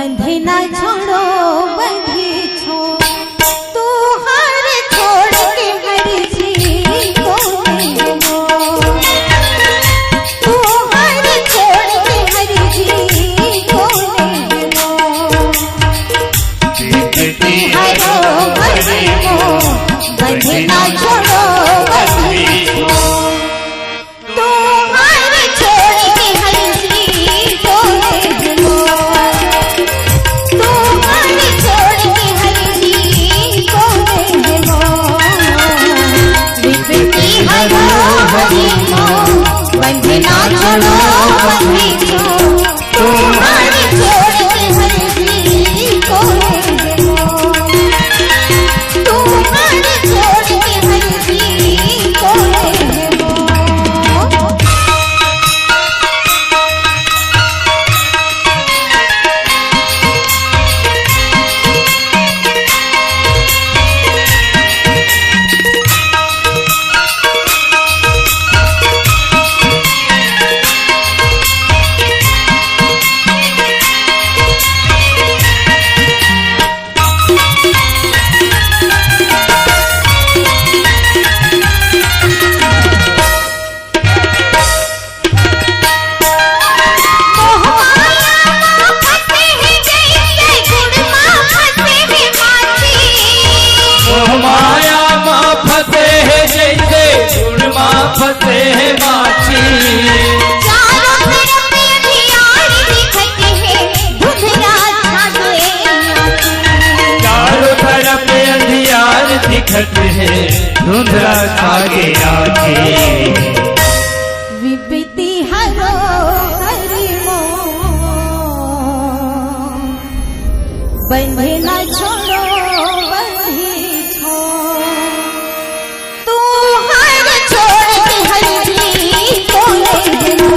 बंधे ना छोड़ो बंधी छोड़ तू हर छोड़ के हर जी को ले लो तू हर छोड़ के हर जी को ले लो हरो बंधे को बंधे ना छोड़ो बंधी छोड़ तू हर छोड़ के हर जी को ले लो बंधे ना छोड़ो बंधी छोड़ तुम्हारी छोड़ के हर जी को ले लो तुम्हारी छोड़ के हर जी को ले लो। फंसे है माछी चारों तरफ अंधियार दिखत है धुंधला छागे चारों तरफ अंधियार दिखत है धुंधला छागे आके विपत्ति हरो हरि मो बंधे ना छोड़ो बंधी छोड़ तू हर छोड़ के हर जी को ले लो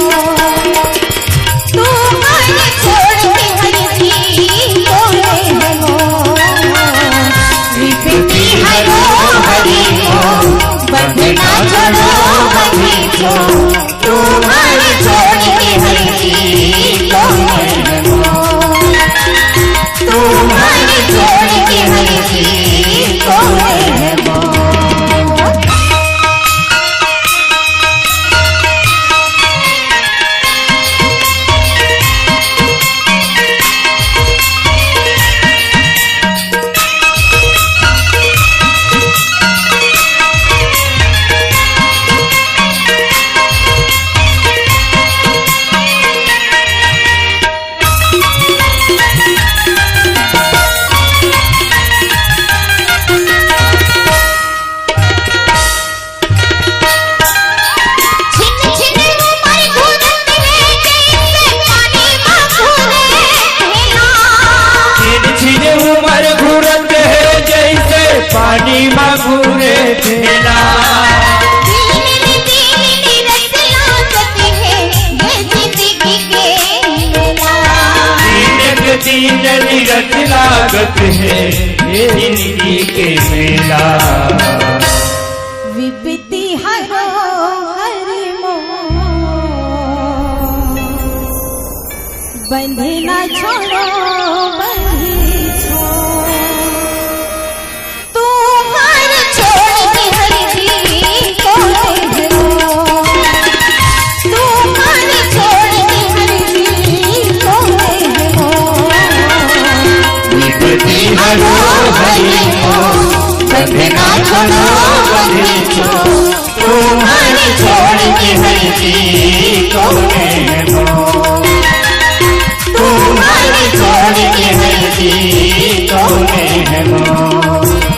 तू हर छोड़ के हर जी को ले लो विपत्ति हरो हरि मो बंधे ना छोड़ो बंधी छोड़ तू हर छोड़ के हर जी को ले लो तू हर छोड़ के हर जी को ले लो। पानी में घूरे थेला तीन निरत लागत है ये जिंदगी के मेला विपत्ति हरो हरि मो बंधे ना छोड़ो बंधी छोड़ तू हर छोड़ के हर जी को ले लो तू हर छोड़ के हर जी को ले लो विपत्ति हरो हरि मो बंधे ना छोड़ो बंधी छोड़ तुम्हारी छोड़ के हर जी को ले लो तुम्हारी छोड़ के हर जी को ले लो।